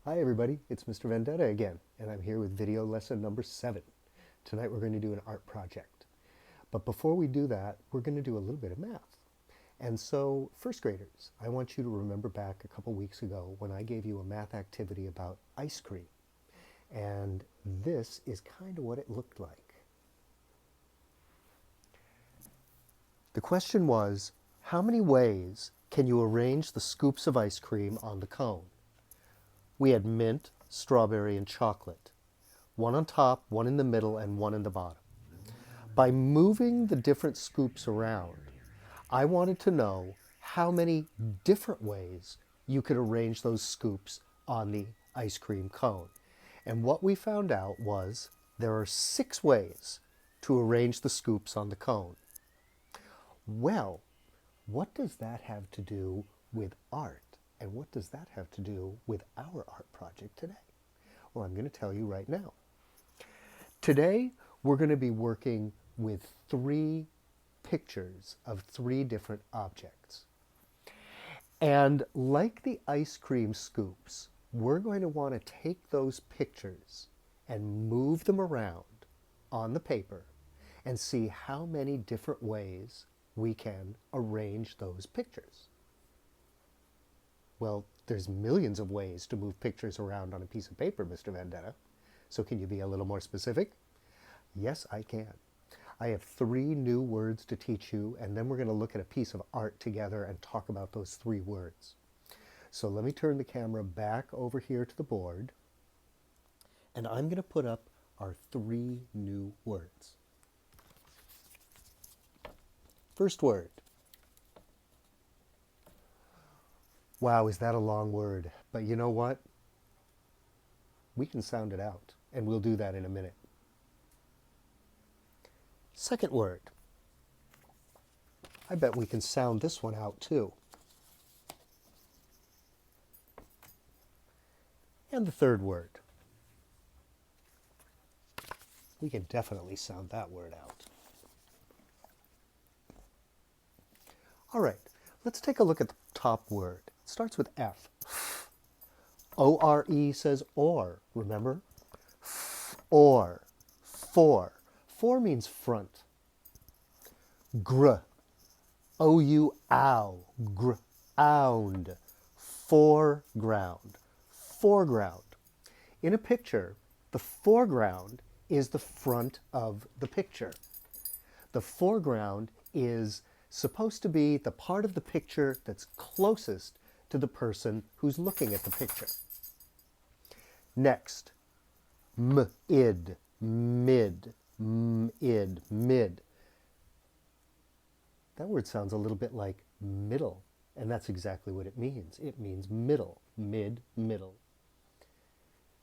Hi everybody, it's Mr. Vendetta again, and I'm here with video lesson number 7. Tonight we're going to do an art project. But before we do that, we're going to do a little bit of math. And so, first graders, I want you to remember back a couple weeks ago when I gave you a math activity about ice cream. And this is kind of what it looked like. The question was, how many ways can you arrange the scoops of ice cream on the cone? We had mint, strawberry, and chocolate. One on top, one in the middle, and one in the bottom. By moving the different scoops around, I wanted to know how many different ways you could arrange those scoops on the ice cream cone. And what we found out was there are 6 ways to arrange the scoops on the cone. Well, what does that have to do with art? And what does that have to do with our art project today? Well, I'm going to tell you right now. Today, we're going to be working with 3 pictures of 3 different objects. And like the ice cream scoops, we're going to want to take those pictures and move them around on the paper and see how many different ways we can arrange those pictures. Well, there's millions of ways to move pictures around on a piece of paper, Mr. Vendetta. So can you be a little more specific? Yes, I can. I have 3 new words to teach you, and then we're going to look at a piece of art together and talk about those 3 words. So let me turn the camera back over here to the board, and I'm going to put up our 3 new words. First word. Wow, is that a long word? But you know what? We can sound it out, and we'll do that in a minute. Second word. I bet we can sound this one out too. And the third word. We can definitely sound that word out. All right, let's take a look at the top word. It starts with F. O-R-E says or, remember? Or, for. For means front. Gr, O-U-ow, ground. Foreground, foreground. In a picture, the foreground is the front of the picture. The foreground is supposed to be the part of the picture that's closest to the person who's looking at the picture. Next, m-id, mid, m-id, mid. That word sounds a little bit like middle, and that's exactly what it means. It means middle, mid, middle.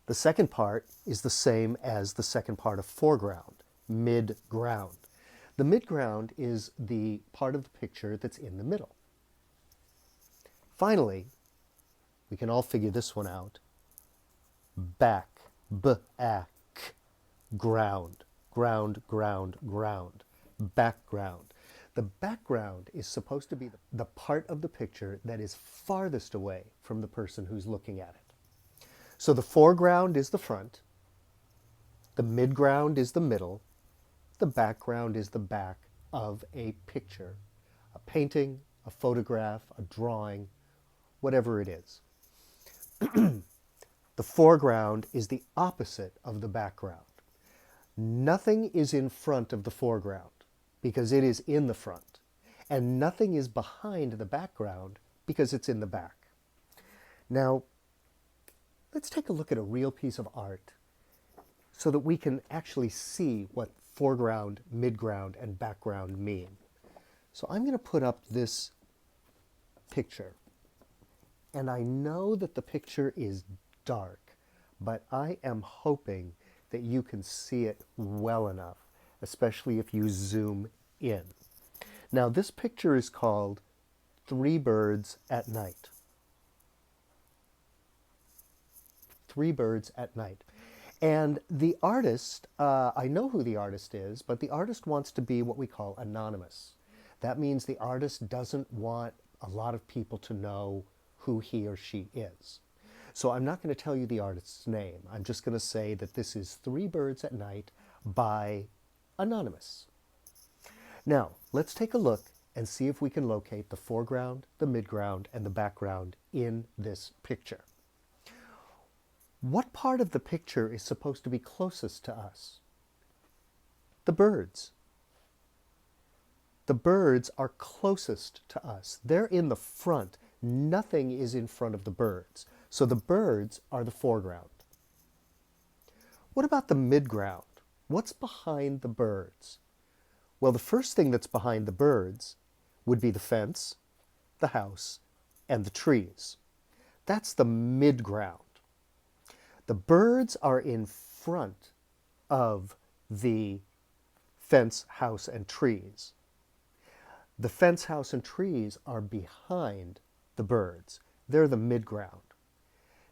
The second part is the same as the second part of foreground, mid-ground. The midground is the part of the picture that's in the middle. Finally, we can all figure this one out. Back, b-a-k, ground, ground, ground, ground, background. The background is supposed to be the part of the picture that is farthest away from the person who's looking at it. So the foreground is the front, the midground is the middle, the background is the back of a picture, a painting, a photograph, a drawing, whatever it is. The foreground is the opposite of the background. Nothing is in front of the foreground because it is in the front, and nothing is behind the background because it's in the back. Now, let's take a look at a real piece of art so that we can actually see what foreground, midground, and background mean. So I'm going to put up this picture. And I know that the picture is dark, but I am hoping that you can see it well enough, especially if you zoom in. Now this picture is called 3 Birds at Night. 3 Birds at Night. And the artist, I know who the artist is, but the artist wants to be what we call anonymous. That means the artist doesn't want a lot of people to know who he or she is. So I'm not going to tell you the artist's name. I'm just going to say that this is Three Birds at Night by Anonymous. Now, let's take a look and see if we can locate the foreground, the midground, and the background in this picture. What part of the picture is supposed to be closest to us? The birds. The birds are closest to us. They're in the front. Nothing is in front of the birds. So the birds are the foreground. What about the midground? What's behind the birds? Well, the first thing that's behind the birds would be the fence, the house, and the trees. That's the midground. The birds are in front of the fence, house, and trees. The fence, house, and trees are behind the birds. They're the midground.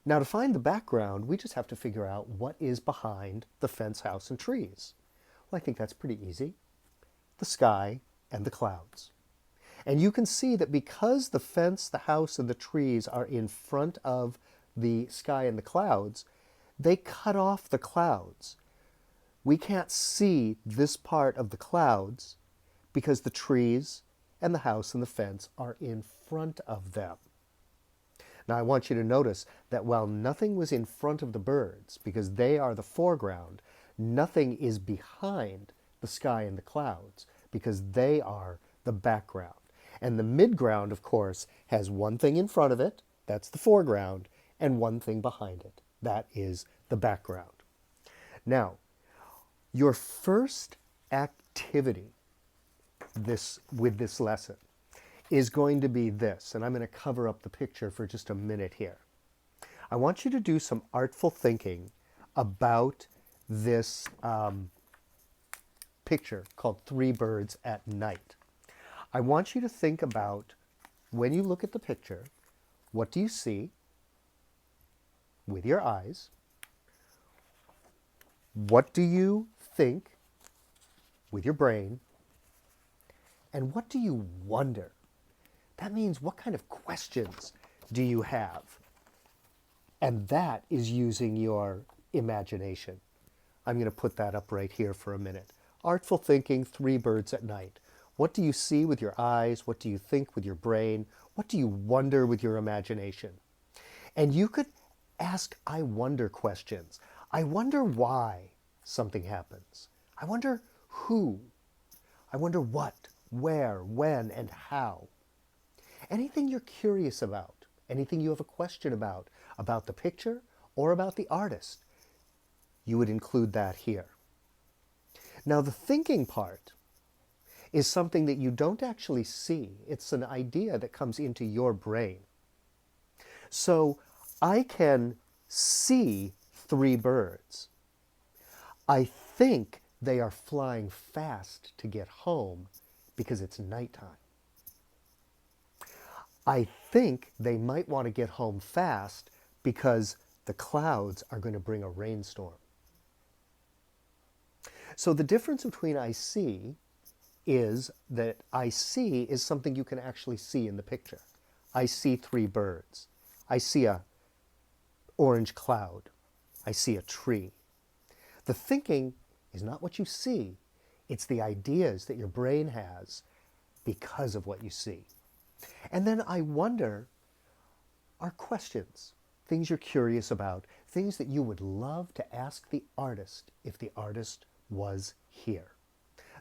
Now, to find the background, we just have to figure out what is behind the fence, house, and trees. Well, I think that's pretty easy. The sky and the clouds. And you can see that because the fence, the house, and the trees are in front of the sky and the clouds, they cut off the clouds. We can't see this part of the clouds because the trees and the house and the fence are in front of them. Now I want you to notice that while nothing was in front of the birds, because they are the foreground, nothing is behind the sky and the clouds, because they are the background. And the midground, of course, has one thing in front of it, that's the foreground, and one thing behind it, that is the background. Now, your first activity with this lesson is going to be this, and I'm going to cover up the picture for just a minute here. I want you to do some artful thinking about this picture called Three Birds at Night. I want you to think about, when you look at the picture, what do you see with your eyes? What do you think with your brain? And what do you wonder? That means what kind of questions do you have? And that is using your imagination. I'm going to put that up right here for a minute. Artful thinking, Three Birds at Night. What do you see with your eyes? What do you think with your brain? What do you wonder with your imagination? And you could ask I wonder questions. I wonder why something happens. I wonder who. I wonder what, where, when, and how. Anything you're curious about, anything you have a question about the picture or about the artist, you would include that here. Now, the thinking part is something that you don't actually see. It's an idea that comes into your brain. So I can see three birds. I think they are flying fast to get home because it's nighttime. I think they might want to get home fast because the clouds are going to bring a rainstorm. So the difference between I see is that I see is something you can actually see in the picture. I see three birds. I see a orange cloud. I see a tree. The thinking is not what you see. It's the ideas that your brain has because of what you see. And then I wonder are questions, things you're curious about, things that you would love to ask the artist if the artist was here.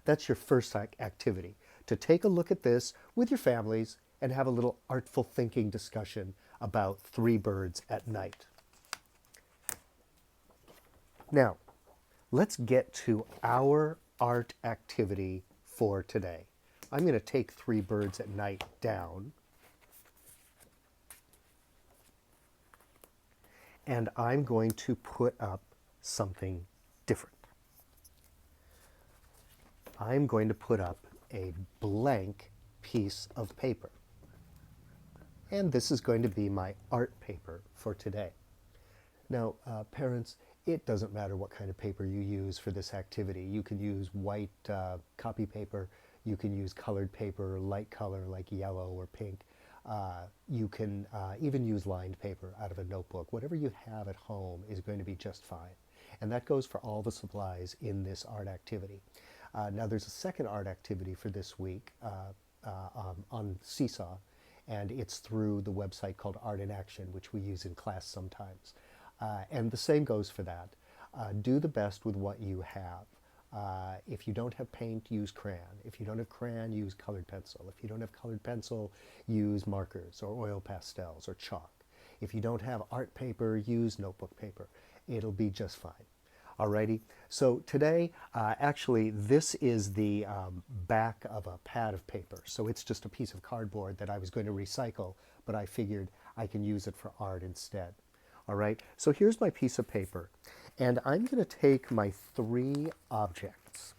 That's your first activity, to take a look at this with your families and have a little artful thinking discussion about Three Birds at Night. Now, let's get to our art activity for today. I'm going to take Three Birds at Night down, and I'm going to put up something different. I'm going to put up a blank piece of paper. And this is going to be my art paper for today. Now, parents, it doesn't matter what kind of paper you use for this activity. You can use white copy paper. You can use colored paper, light color like yellow or pink. You can even use lined paper out of a notebook. Whatever you have at home is going to be just fine. And that goes for all the supplies in this art activity. Now there's a second art activity for this week on Seesaw, and it's through the website called Art in Action, which we use in class sometimes. And the same goes for that. Do the best with what you have. If you don't have paint, use crayon. If you don't have crayon, use colored pencil. If you don't have colored pencil, use markers or oil pastels or chalk. If you don't have art paper, use notebook paper. It'll be just fine. Alrighty, so today, actually, this is the back of a pad of paper. So it's just a piece of cardboard that I was going to recycle, but I figured I can use it for art instead. All right, so here's my piece of paper, and I'm going to take my 3 objects.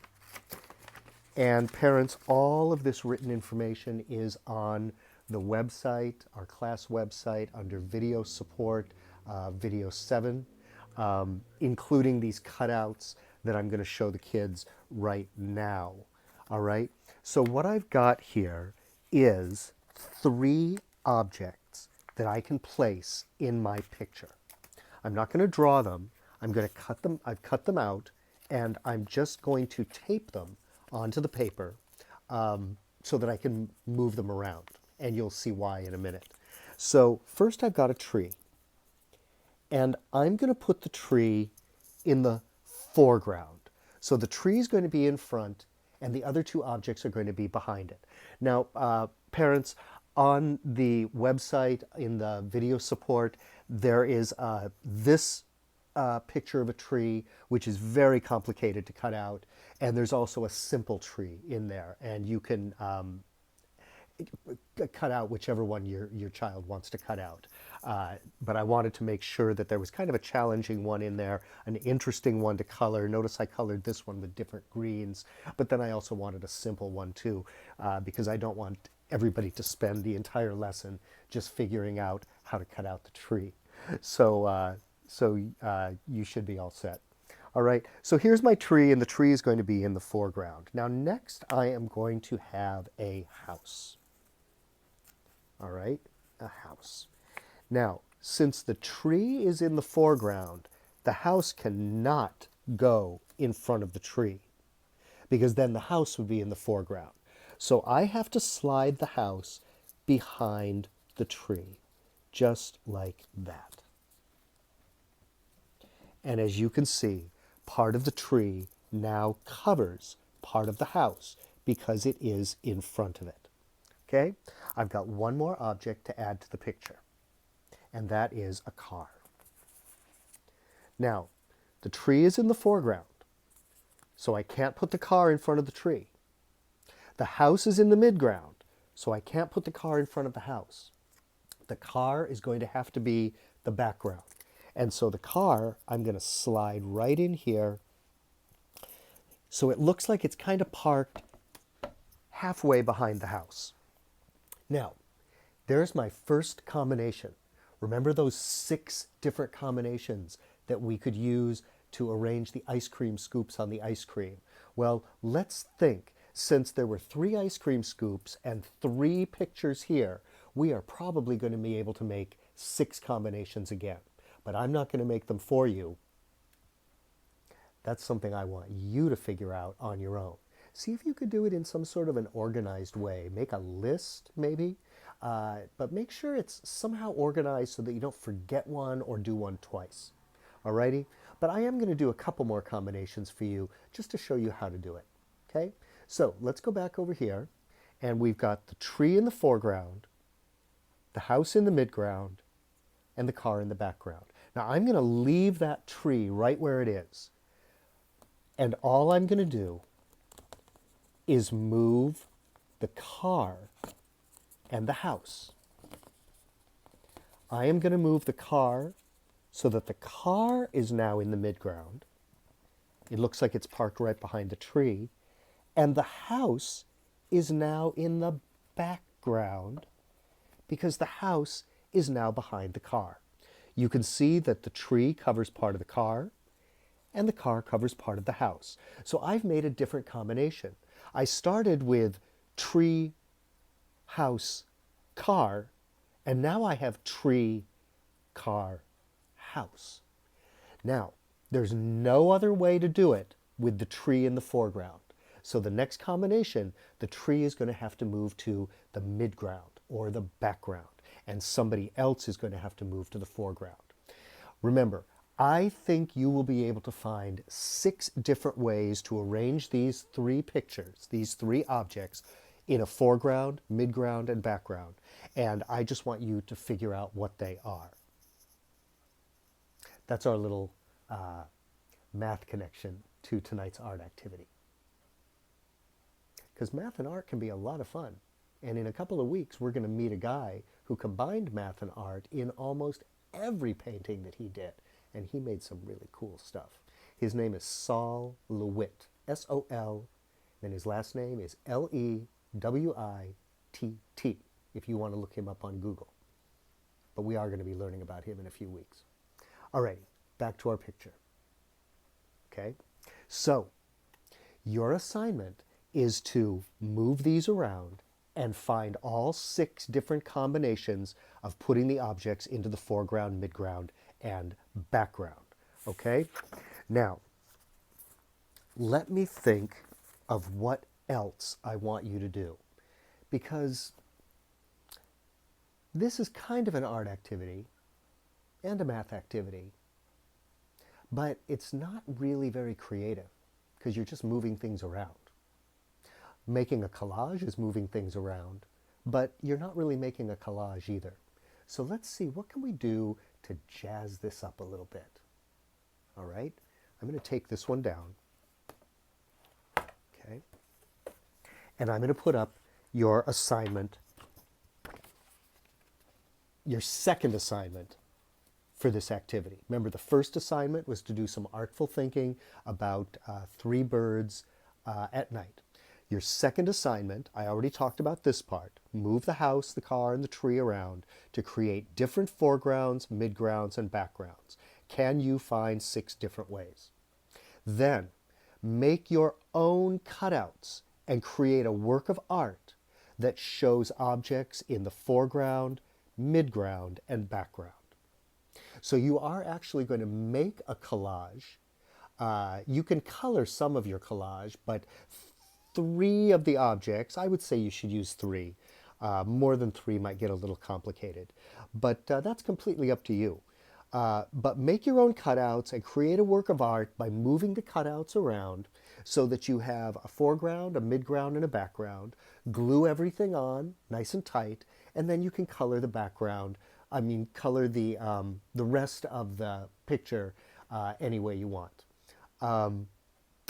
And parents, all of this written information is on the website, our class website, under video support, video 7, including these cutouts that I'm going to show the kids right now. All right, so what I've got here is 3 objects that I can place in my picture. I'm not going to draw them. I'm going to cut them. I've cut them out, and I'm just going to tape them onto the paper so that I can move them around, and you'll see why in a minute. So first I've got a tree, and I'm going to put the tree in the foreground. So the tree is going to be in front, and the other 2 objects are going to be behind it. Now, parents, on the website, in the video support, there is this picture of a tree, which is very complicated to cut out, and there's also a simple tree in there, and you can cut out whichever one your child wants to cut out. But I wanted to make sure that there was kind of a challenging one in there, an interesting one to color. Notice I colored this one with different greens, but then I also wanted a simple one too, because I don't want everybody to spend the entire lesson just figuring out how to cut out the tree. So, you should be all set. All right, so here's my tree, and the tree is going to be in the foreground. Now next I am going to have a house. All right, a house. Now, since the tree is in the foreground, the house cannot go in front of the tree, because then the house would be in the foreground. So I have to slide the house behind the tree, just like that. And as you can see, part of the tree now covers part of the house because it is in front of it. Okay? I've got one more object to add to the picture, and that is a car. Now, the tree is in the foreground, so I can't put the car in front of the tree. The house is in the midground, so I can't put the car in front of the house. The car is going to have to be the background. And so the car, I'm going to slide right in here, so it looks like it's kind of parked halfway behind the house. Now, there's my first combination. Remember those 6 different combinations that we could use to arrange the ice cream scoops on the ice cream? Well, let's think. Since there were 3 ice cream scoops and 3 pictures here, we are probably going to be able to make 6 combinations again. But I'm not going to make them for you. That's something I want you to figure out on your own. See if you could do it in some sort of an organized way. Make a list, maybe, but make sure it's somehow organized so that you don't forget one or do one twice. Alrighty? But I am going to do a couple more combinations for you just to show you how to do it. Okay? So let's go back over here, and we've got the tree in the foreground, the house in the midground, and the car in the background. Now I'm going to leave that tree right where it is, and all I'm going to do is move the car and the house. I am going to move the car so that the car is now in the midground. It looks like it's parked right behind the tree. And the house is now in the background because the house is now behind the car. You can see that the tree covers part of the car and the car covers part of the house. So I've made a different combination. I started with tree, house, car, And now I have tree, car, house. Now, there's no other way to do it with the tree in the foreground. So the next combination, the tree is going to have to move to the midground or the background, and somebody else is going to have to move to the foreground. Remember, I think you will be able to find 6 different ways to arrange these 3 pictures, these 3 objects, in a foreground, midground, and background. And I just want you to figure out what they are. That's our little math connection to tonight's art activity. Because math and art can be a lot of fun. And in a couple of weeks, we're going to meet a guy who combined math and art in almost every painting that he did. And he made some really cool stuff. His name is Sol LeWitt, S-O-L, and his last name is L-E-W-I-T-T, if you want to look him up on Google. But we are going to be learning about him in a few weeks. Alrighty, back to our picture. Okay, so your assignment is to move these around and find all 6 different combinations of putting the objects into the foreground, midground, and background. Okay? Now, let me think of what else I want you to do. Because this is kind of an art activity and a math activity, but it's not really very creative because you're just moving things around. Making a collage is moving things around, but you're not really making a collage either. So let's see, what can we do to jazz this up a little bit? All right, I'm going to take this one down. Okay, and I'm going to put up your assignment, your second assignment for this activity. Remember, the first assignment was to do some artful thinking about 3 birds at night. Your second assignment, I already talked about this part, move the house, the car, and the tree around to create different foregrounds, midgrounds, and backgrounds. Can you find 6 different ways? Then, make your own cutouts and create a work of art that shows objects in the foreground, midground, and background. So you are actually going to make a collage. You can color some of your collage, but 3 of the objects, I would say you should use 3. More than 3 might get a little complicated, but that's completely up to you. But make your own cutouts and create a work of art by moving the cutouts around so that you have a foreground, a midground, and a background. Glue everything on nice and tight, and then you can color the background. Color the rest of the picture any way you want.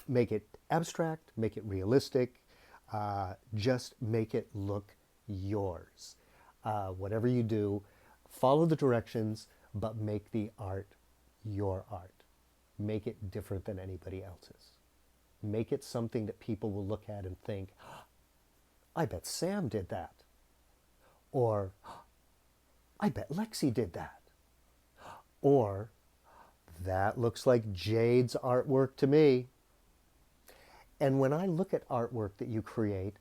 Make it abstract, make it realistic, just make it look yours. Whatever you do, follow the directions, but make the art your art. Make it different than anybody else's. Make it something that people will look at and think, I bet Sam did that. Or, I bet Lexi did that. Or, that looks like Jade's artwork to me. And when I look at artwork that you create,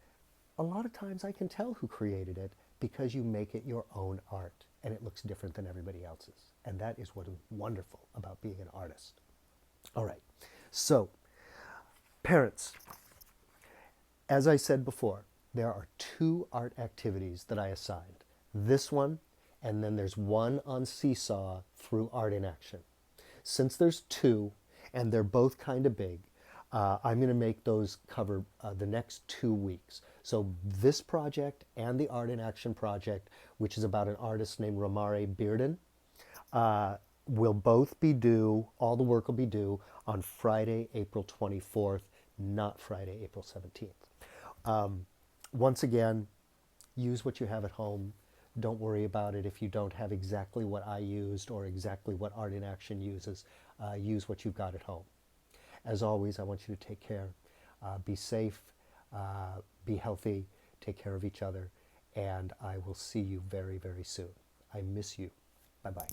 a lot of times I can tell who created it because you make it your own art and it looks different than everybody else's. And that is what is wonderful about being an artist. All right, so parents, as I said before, there are 2 art activities that I assigned. This one, and then there's one on Seesaw through Art in Action. Since there's 2, and they're both kind of big, I'm going to make those cover the next 2 weeks. So this project and the Art in Action project, which is about an artist named Romare Bearden, will both be due, all the work will be due on Friday, April 24th, not Friday, April 17th. Once again, use what you have at home. Don't worry about it if you don't have exactly what I used or exactly what Art in Action uses. Use what you've got at home. As always, I want you to take care, be safe, be healthy, take care of each other, and I will see you very, very soon. I miss you. Bye-bye.